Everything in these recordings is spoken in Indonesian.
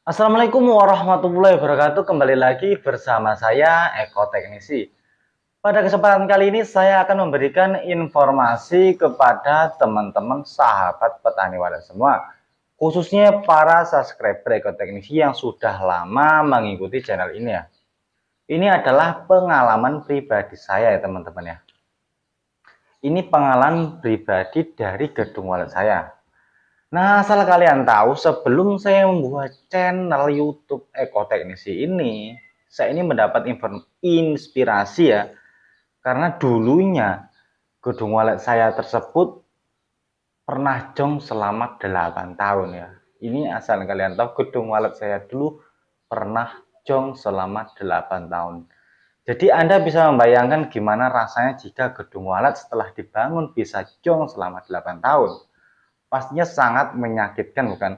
Assalamualaikum warahmatullahi wabarakatuh. Kembali lagi bersama saya Eko Teknisi. Pada kesempatan kali ini saya akan memberikan informasi kepada teman-teman sahabat petani wadah semua, khususnya para subscriber Eko Teknisi yang sudah lama mengikuti channel ini ya. Ini adalah pengalaman pribadi saya ya teman-teman ya. Ini pengalaman pribadi dari gedung wallet saya. Nah, asal kalian tahu, sebelum saya membuat channel YouTube Eko Teknisi ini, saya ini mendapat inspirasi ya, karena dulunya gedung wallet saya tersebut pernah jong selama 8 tahun ya. Ini asal kalian tahu, gedung wallet saya dulu pernah jong selama 8 tahun. Jadi Anda bisa membayangkan gimana rasanya jika gedung wallet setelah dibangun bisa jong selama 8 tahun. Pastinya sangat menyakitkan, bukan?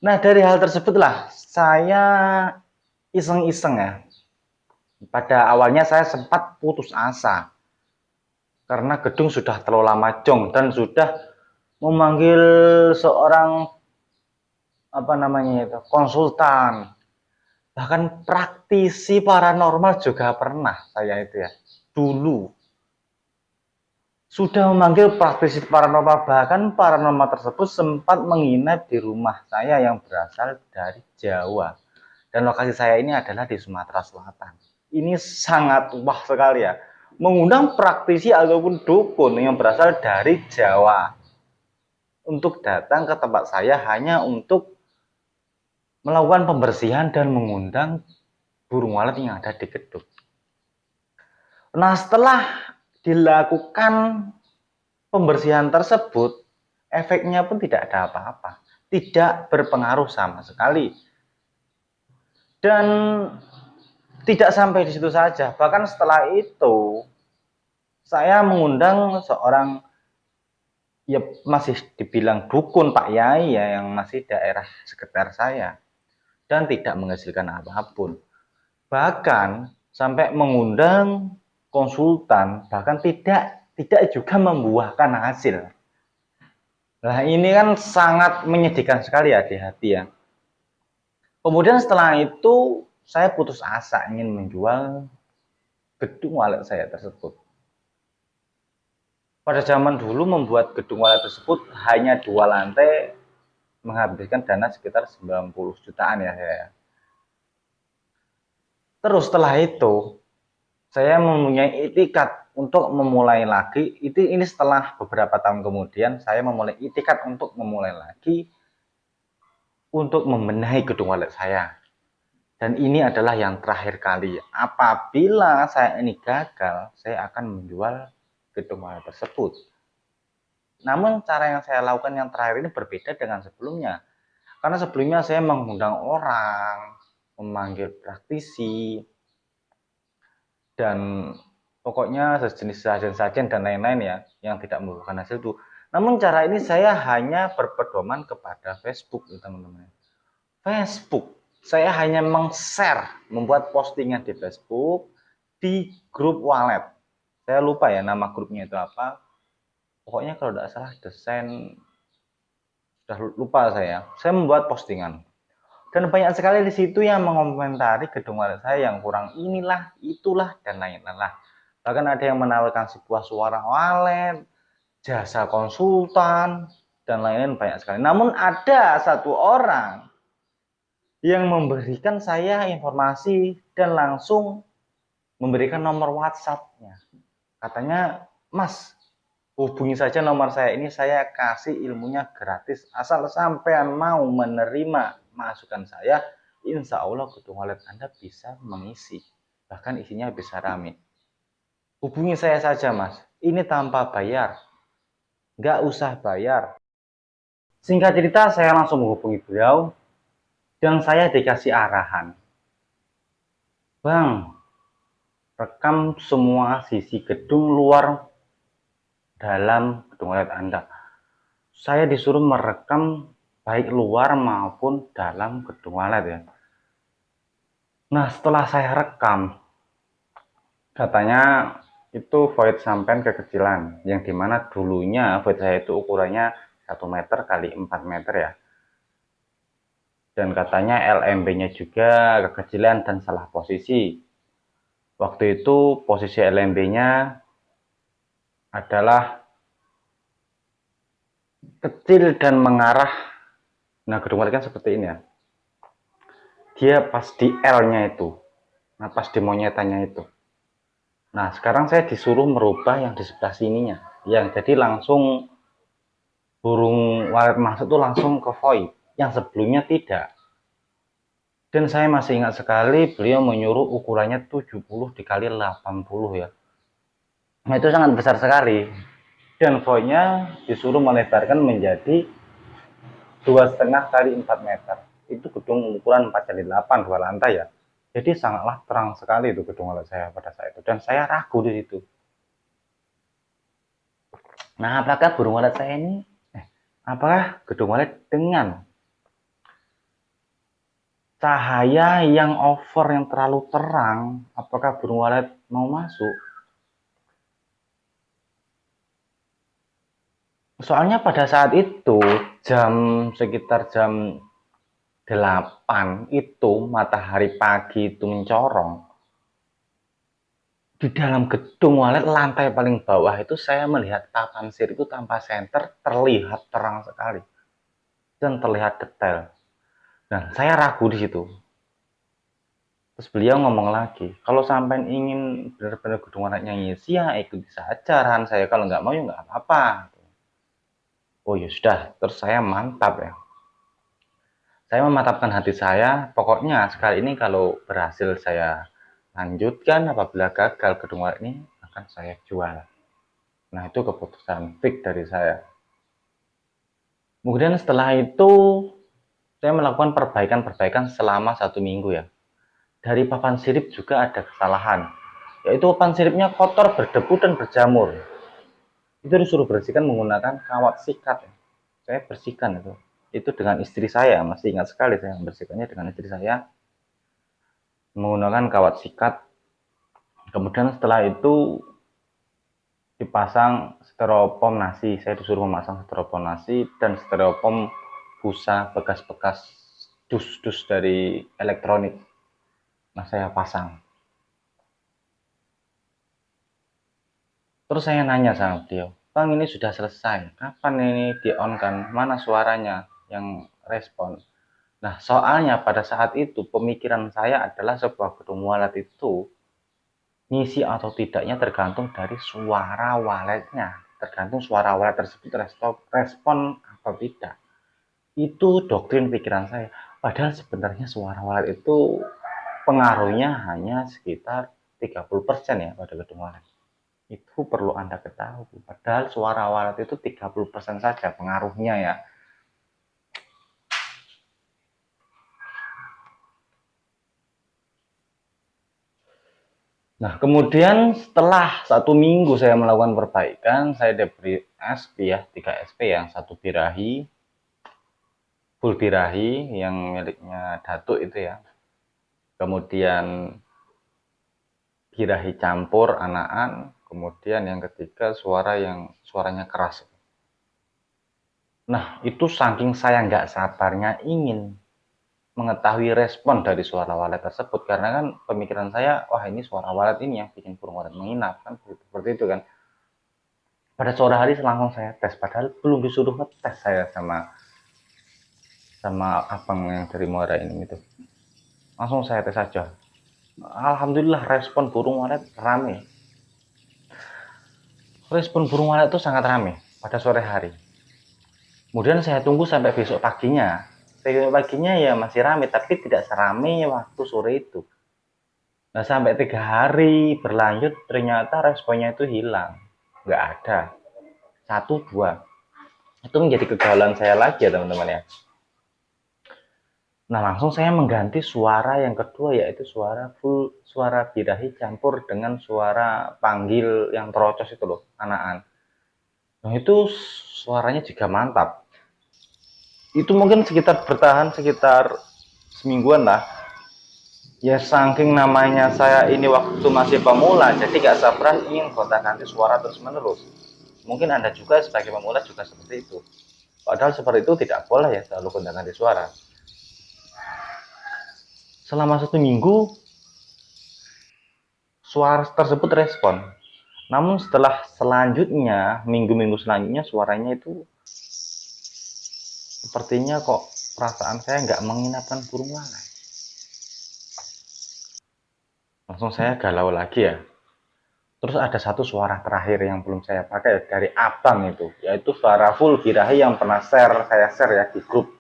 Nah, dari hal tersebutlah saya iseng-iseng ya. Pada awalnya saya sempat putus asa karena gedung sudah terlalu lama jong dan sudah memanggil seorang konsultan, bahkan praktisi paranormal juga pernah saya itu ya. Dulu sudah memanggil praktisi paranormal, bahkan paranormal tersebut sempat menginap di rumah saya yang berasal dari Jawa. Dan lokasi saya ini adalah di Sumatera Selatan. Ini sangat wah sekali ya. Mengundang praktisi ataupun dukun yang berasal dari Jawa untuk datang ke tempat saya hanya untuk melakukan pembersihan dan mengundang burung walet yang ada di gedung. Nah, setelah dilakukan pembersihan tersebut, efeknya pun tidak ada apa-apa. Tidak berpengaruh sama sekali. Dan tidak sampai di situ saja, bahkan setelah itu saya mengundang seorang, ya masih dibilang dukun, Pak Yai ya, yang masih daerah sekitar saya, dan tidak menghasilkan apapun. Bahkan sampai mengundang konsultan, bahkan tidak juga membuahkan hasil. Nah, ini kan sangat menyedihkan sekali ya di hati ya. Kemudian setelah itu saya putus asa ingin menjual gedung wallet saya tersebut. Pada zaman dulu membuat gedung wallet tersebut hanya 2 lantai, menghabiskan dana sekitar 90 jutaan ya saya. Terus setelah itu saya mempunyai itikat untuk memulai lagi. Ini setelah beberapa tahun kemudian saya memulai itikat untuk memulai lagi untuk membenahi gedung wallet saya. Dan ini adalah yang terakhir kali. Apabila saya ini gagal, saya akan menjual gedung wallet tersebut. Namun cara yang saya lakukan yang terakhir ini berbeda dengan sebelumnya. Karena sebelumnya saya mengundang orang, memanggil praktisi, dan pokoknya sejenis sajian-sajian dan lain-lain ya, yang tidak membuahkan hasil itu. Namun cara ini saya hanya berpedoman kepada Facebook, teman-teman. Facebook, saya hanya meng-share, membuat postingan di Facebook, di grup wallet. Saya lupa ya nama grupnya itu apa. Pokoknya kalau tidak salah desain, sudah lupa saya. Saya membuat postingan. Dan banyak sekali di situ yang mengomentari gedung wallet saya yang kurang inilah, itulah, dan lain-lain lah. Bahkan ada yang menawarkan sebuah suara wallet, jasa konsultan, dan lain-lain banyak sekali. Namun ada satu orang yang memberikan saya informasi dan langsung memberikan nomor WhatsApp-nya. Katanya, Mas, hubungi saja nomor saya ini, saya kasih ilmunya gratis. Asal sampean mau menerima masukan saya, insya Allah gedung wallet Anda bisa mengisi. Bahkan isinya bisa rame. Hubungi saya saja, Mas. Ini tanpa bayar. Nggak usah bayar. Singkat cerita, saya langsung menghubungi beliau dan saya dikasih arahan. Bang, rekam semua sisi gedung luar dalam gedung wallet Anda. Saya disuruh merekam baik luar maupun dalam gedung wallet ya. Nah, setelah saya rekam, katanya itu void sampai kekecilan, yang dimana dulunya void saya itu ukurannya 1 meter kali 4 meter ya. Dan katanya LMB-nya juga kekecilan dan salah posisi. Waktu itu posisi LMB-nya adalah kecil dan mengarah. Nah, gedung walet kan seperti ini ya. Dia pas di L-nya itu. Nah, pas di monyetannya itu. Nah, sekarang saya disuruh merubah yang di sebelah sininya. Yang jadi langsung burung walet masuk tuh langsung ke void. Yang sebelumnya tidak. Dan saya masih ingat sekali beliau menyuruh ukurannya 70 dikali 80 ya. Nah, itu sangat besar sekali. Dan voidnya disuruh melebarkan menjadi 2,5 kali 4 meter. Itu gedung ukuran 4 kali 8 dua lantai ya. Jadi sangatlah terang sekali itu gedung walet saya pada saat itu. Dan saya ragu di situ. Nah, apakah burung walet saya ini, apakah gedung walet dengan cahaya yang over, yang terlalu terang, apakah burung walet mau masuk? Soalnya pada saat itu sekitar jam 8 itu matahari pagi itu mencorong. Di dalam gedung walet lantai paling bawah itu saya melihat papan sir itu tanpa senter terlihat terang sekali dan terlihat detail. Dan saya ragu di situ. Terus beliau ngomong lagi, kalau sampai ingin benar-benar gedung waletnya ngisi ya ikuti saja arahan saya, kalau nggak mau ya nggak apa-apa. Oh ya sudah, terus saya mantap ya. Saya memantapkan hati saya, pokoknya sekali ini kalau berhasil saya lanjutkan, apabila gagal gedung walet ini akan saya jual. Nah, itu keputusan fix dari saya. Kemudian setelah itu saya melakukan perbaikan-perbaikan selama 1 minggu ya. Dari papan sirip juga ada kesalahan, yaitu papan siripnya kotor, berdebu, dan berjamur. Itu disuruh bersihkan menggunakan kawat sikat. Saya bersihkan itu dengan istri saya, masih ingat sekali saya membersihkannya dengan istri saya menggunakan kawat sikat. Kemudian setelah itu dipasang styrofoam nasi, saya disuruh memasang styrofoam nasi dan styrofoam busa bekas-bekas dus-dus dari elektronik. Nah, saya pasang. Terus saya nanya sama beliau, Bang, ini sudah selesai, kapan ini di-on kan, mana suaranya yang respon? Nah, soalnya pada saat itu pemikiran saya adalah sebuah gedung walet itu ngisi atau tidaknya tergantung dari suara waletnya, tergantung suara walet tersebut respon atau tidak. Itu doktrin pikiran saya. Padahal sebenarnya suara walet itu pengaruhnya hanya sekitar 30% ya pada gedung walet. Itu perlu Anda ketahui. Padahal suara walet itu 30% saja pengaruhnya ya. Nah, kemudian setelah 1 minggu saya melakukan perbaikan, saya diberi SP ya, 3 SP, yang satu birahi, full birahi yang miliknya Datuk itu ya. Kemudian birahi campur anakan, kemudian yang ketiga suaranya keras. Nah, itu saking saya nggak sabarnya ingin mengetahui respon dari suara walet tersebut, karena kan pemikiran saya, wah ini suara walet ini yang bikin burung walet menginap kan, seperti itu kan. Pada sore hari langsung saya tes, padahal belum disuruh ngetes saya sama abang yang dari Muara ini itu. Langsung saya tes saja. Alhamdulillah respon burung walet rame. Respon burung walet itu sangat rame pada sore hari. Kemudian saya tunggu sampai besok paginya. Besok paginya ya masih rame, tapi tidak serame waktu sore itu. Nah, sampai 3 hari berlanjut ternyata responnya itu hilang. Nggak ada. 1, 2. Itu menjadi kegagalan saya lagi ya teman-teman ya. Nah, langsung saya mengganti suara yang kedua, yaitu suara birahi campur dengan suara panggil yang terocos itu loh, anakan. Nah, itu suaranya juga mantap. Itu mungkin bertahan sekitar semingguan lah. Ya saking namanya saya ini waktu masih pemula, jadi gak sabaran ingin gonta-ganti suara terus menerus. Mungkin Anda juga sebagai pemula juga seperti itu. Padahal seperti itu tidak boleh ya, selalu gonta-ganti suara. selama 1 minggu suara tersebut respon. Namun setelah selanjutnya, minggu-minggu selanjutnya suaranya itu sepertinya kok perasaan saya nggak menginapkan burung walet. Langsung saya galau lagi ya. Terus ada satu suara terakhir yang belum saya pakai dari abang itu, yaitu suara full birahi yang pernah saya share ya di grup.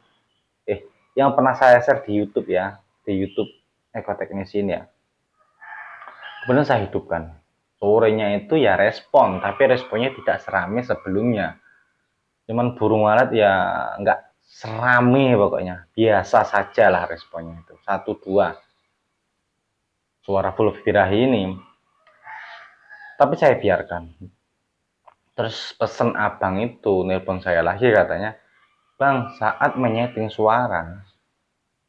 Yang pernah saya share di YouTube ya, di YouTube Eko Teknisin ya. Kemudian saya hidupkan. Sorenya itu ya respon, tapi responnya tidak serame sebelumnya. Cuman burung walet ya nggak serame pokoknya. Biasa saja lah responnya itu. 1-2. Suara full birahi ini. Tapi saya biarkan. Terus pesen abang itu nelpon saya lagi katanya, Bang, saat menyeting suara,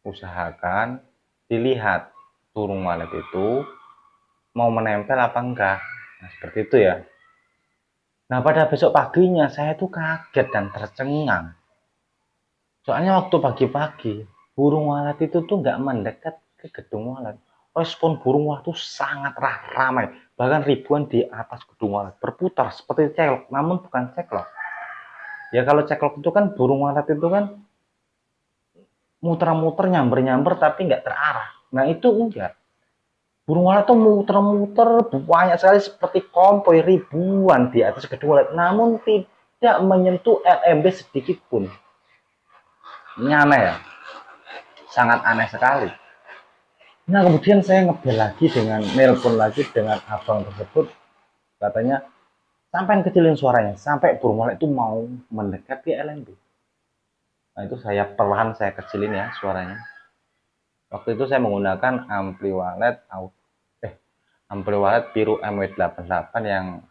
usahakan dilihat burung walet itu mau menempel apa enggak. Nah, seperti itu ya. Nah, pada besok paginya saya tuh kaget dan tercengang. Soalnya waktu pagi-pagi, burung walet itu tuh nggak mendekat ke gedung walet. Respon burung walet itu sangat ramai. Bahkan ribuan di atas gedung walet. Berputar seperti ceklok, namun bukan ceklok. Ya kalau ceklok itu kan burung walet itu kan muter-muter, nyamber-nyamber tapi nggak terarah. Nah itu enggak. Burung walet tuh muter-muter banyak sekali seperti konvoy ribuan di atas gedung walet. Namun tidak menyentuh LMB sedikit pun. Ini aneh ya. Sangat aneh sekali. Nah kemudian saya ngebel lagi dengan nelpon lagi dengan abang tersebut. Katanya, sampai kecilin suaranya. Sampai burung walet itu mau mendekat ke LMB. Nah itu saya perlahan saya kecilin ya suaranya. Waktu itu saya menggunakan ampli walet biru MW88 yang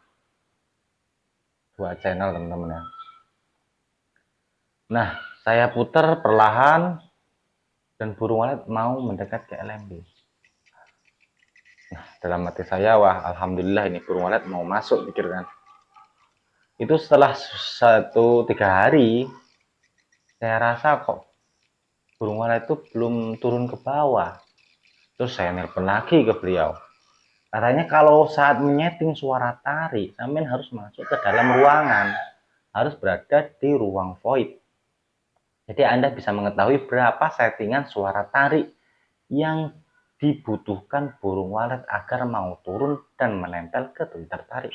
2 channel teman-teman ya. Nah, saya putar perlahan dan burung walet mau mendekat ke LMB. Nah, dalam hati saya, wah alhamdulillah ini burung walet mau masuk pikirkan. Itu setelah 3 hari, saya rasa kok burung walet itu belum turun ke bawah. Terus saya nelpon lagi ke beliau. Katanya kalau saat menyeting suara tarik, sampean harus masuk ke dalam ruangan. Harus berada di ruang void. Jadi Anda bisa mengetahui berapa settingan suara tarik yang dibutuhkan burung walet agar mau turun dan menempel ke Twitter tarik.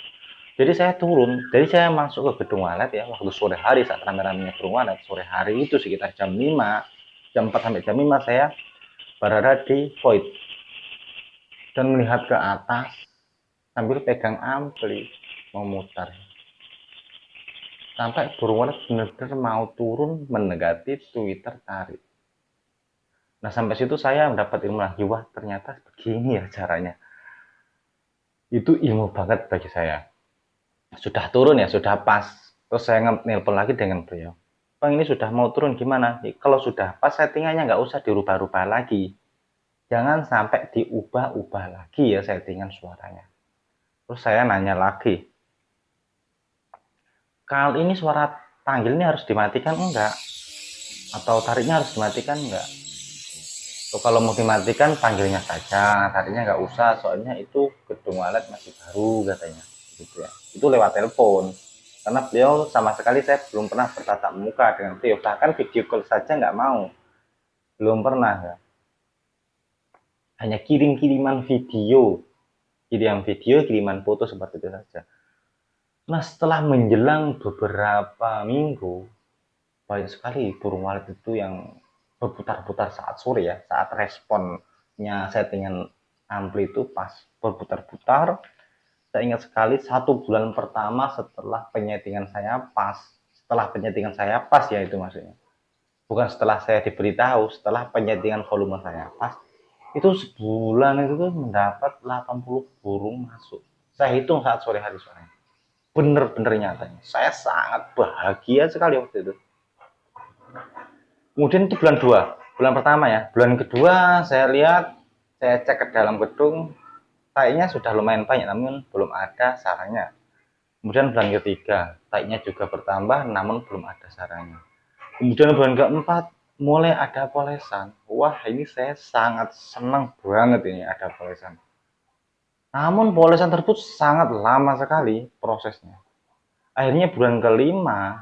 Jadi saya turun, jadi saya masuk ke gedung walet ya, waktu sore hari saat rame-ramenya burung walet. Sore hari itu sekitar jam 5, jam 4 sampai jam 5 saya berada di void. Dan melihat ke atas sambil pegang ampli memutar sampai burung walet benar-benar mau turun mendekati Twitter tarik. Nah sampai situ saya mendapat ilmu lagi, wah ternyata begini ya caranya. Itu ilmu banget bagi saya. Sudah turun ya, sudah pas. Terus saya nelpon lagi dengan beliau, Bang ini sudah mau turun gimana? Kalau sudah pas settingannya nggak usah dirubah-rubah lagi. Jangan sampai diubah-ubah lagi ya settingan suaranya. Terus saya nanya lagi, kalau ini suara tanggil ini harus dimatikan enggak? Atau tariknya harus dimatikan enggak? Tuh, kalau mau dimatikan panggilnya saja, tariknya nggak usah, soalnya itu gedung walet masih baru katanya. Gitu ya. Itu lewat telepon. Karena beliau sama sekali saya belum pernah bertatap muka dengan beliau. Bahkan video call saja nggak mau. Belum pernah ya. Hanya kirim-kiriman video, kiriman foto seperti itu saja. Nah setelah menjelang beberapa minggu, banyak sekali burung walet itu yang berputar-putar saat sore ya, saat responnya settingan ampli itu pas berputar-putar. Saya ingat sekali 1 bulan pertama setelah penyetingan saya pas, ya itu maksudnya. Bukan setelah saya diberitahu, setelah penyetingan volume saya pas, itu sebulan itu tuh mendapat 80 burung masuk. Saya hitung saat sore hari soalnya. Bener-bener nyatanya. Saya sangat bahagia sekali waktu itu. Kemudian itu bulan 2, bulan pertama ya. Bulan kedua saya lihat, saya cek ke dalam gedung, taiknya sudah lumayan banyak namun belum ada sarangnya. Kemudian bulan ketiga, taiknya juga bertambah namun belum ada sarangnya. Kemudian bulan keempat, mulai ada polesan. Wah, ini saya sangat senang banget ini ada polesan. Namun polesan tersebut sangat lama sekali prosesnya. Akhirnya bulan kelima,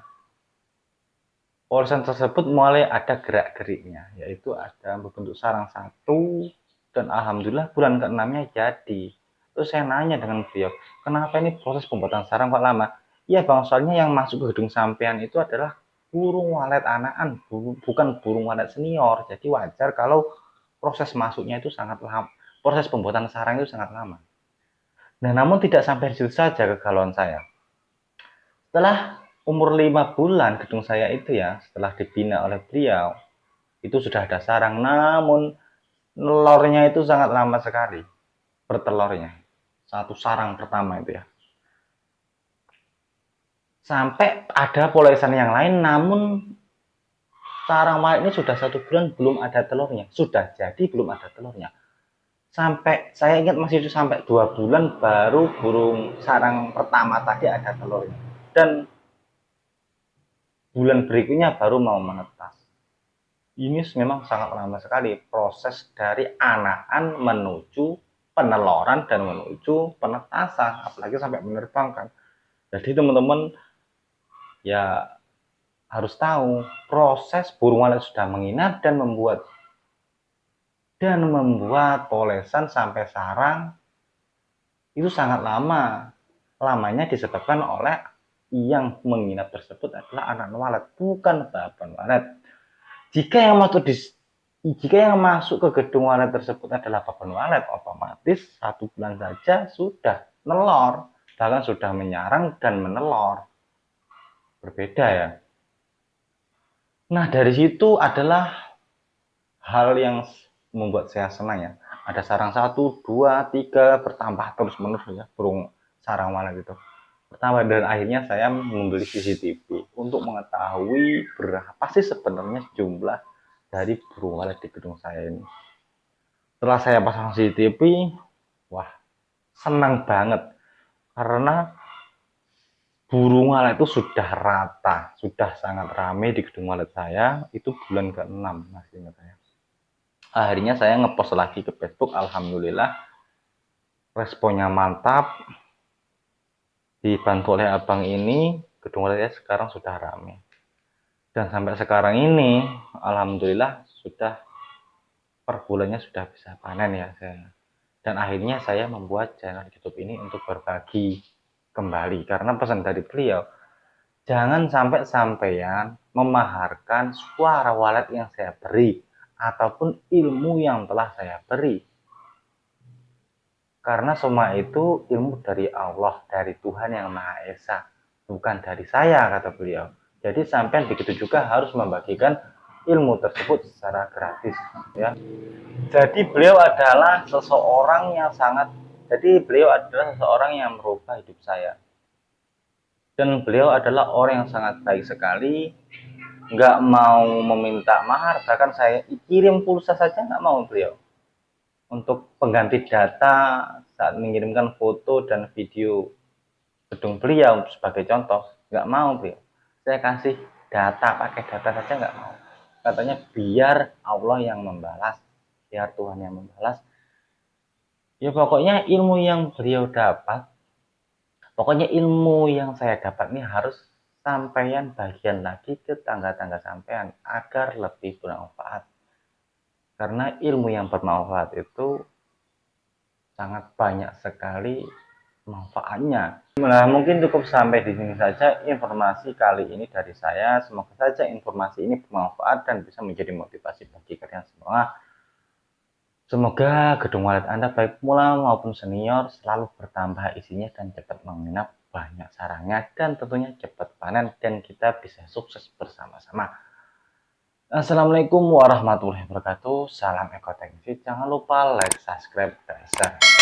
polesan tersebut mulai ada gerak-geriknya, yaitu ada berbentuk sarang satu, dan alhamdulillah bulan ke-6-nya jadi. Terus saya nanya dengan beliau, kenapa ini proses pembuatan sarang kok lama? Iya bang, soalnya yang masuk ke gedung sampean itu adalah burung walet anakan, bukan burung walet senior. Jadi wajar kalau proses masuknya itu sangat lama, proses pembuatan sarang itu sangat lama. Nah, namun tidak sampai di situ saja kegalauan saya. Setelah umur 5 bulan gedung saya itu ya, setelah dibina oleh beliau, itu sudah ada sarang, namun nelornya itu sangat lama sekali bertelurnya. Satu sarang pertama itu ya. Sampai ada polesan yang lain, namun sarang walet ini sudah 1 bulan belum ada telurnya. Sudah jadi belum ada telurnya. Sampai saya ingat masih itu sampai 2 bulan baru burung sarang pertama tadi ada telurnya. Dan bulan berikutnya baru mau menetas. Ini memang sangat lama sekali proses dari anakan menuju peneloran dan menuju penetasan, apalagi sampai menerbangkan. Jadi teman-teman ya harus tahu proses burung walet sudah menginap dan membuat polesan sampai sarang itu sangat lama. Lamanya disebabkan oleh yang menginap tersebut adalah anak walet, bukan baban walet. Jika yang masuk ke gedung walet tersebut adalah baban walet, otomatis 1 bulan saja sudah nelor, bahkan sudah menyarang dan menelor. Berbeda ya. Nah, dari situ adalah hal yang membuat saya senang ya. Ada sarang 1, 2, 3 bertambah terus menerus ya burung sarang walet itu. Pertama, dan akhirnya saya membeli CCTV untuk mengetahui berapa sih sebenarnya jumlah dari burung walet di gedung saya ini. Setelah saya pasang CCTV, wah senang banget karena burung walet itu sudah rata, sudah sangat ramai di gedung walet saya. Itu bulan ke-6 masih ingat saya. Akhirnya saya ngepost lagi ke Facebook, alhamdulillah responnya mantap. Dibantu oleh abang ini, gedung waletnya sekarang sudah ramai. Dan sampai sekarang ini, alhamdulillah sudah per bulannya sudah bisa panen ya saya. Dan akhirnya saya membuat channel YouTube ini untuk berbagi kembali. Karena pesan dari beliau, jangan sampai sampean memaharkan suara walet yang saya beri ataupun ilmu yang telah saya beri. Karena semua itu ilmu dari Allah, dari Tuhan yang Maha Esa, bukan dari saya, kata beliau. Jadi sampean begitu juga harus membagikan ilmu tersebut secara gratis ya. Jadi beliau adalah seseorang yang merubah hidup saya. Dan beliau adalah orang yang sangat baik sekali, nggak mau meminta mahar, bahkan saya kirim pulsa saja nggak mau beliau. Untuk pengganti data saat mengirimkan foto dan video gedung beliau sebagai contoh, nggak mau beliau. Saya kasih data, pakai data saja nggak mau. Katanya biar Allah yang membalas, biar Tuhan yang membalas. Ya pokoknya ilmu yang beliau dapat, pokoknya ilmu yang saya dapat ini harus sampaian bagian lagi ke tangga-tangga sampean agar lebih bermanfaat. Karena ilmu yang bermanfaat itu sangat banyak sekali manfaatnya. Nah, mungkin cukup sampai di sini saja informasi kali ini dari saya. Semoga saja informasi ini bermanfaat dan bisa menjadi motivasi bagi kalian semua. Semoga gedung walet Anda baik pemula maupun senior selalu bertambah isinya dan cepat menginap banyak sarangnya dan tentunya cepat panen dan kita bisa sukses bersama-sama. Assalamualaikum warahmatullahi wabarakatuh. Salam ekoteknik. Jangan lupa like, subscribe, dan share.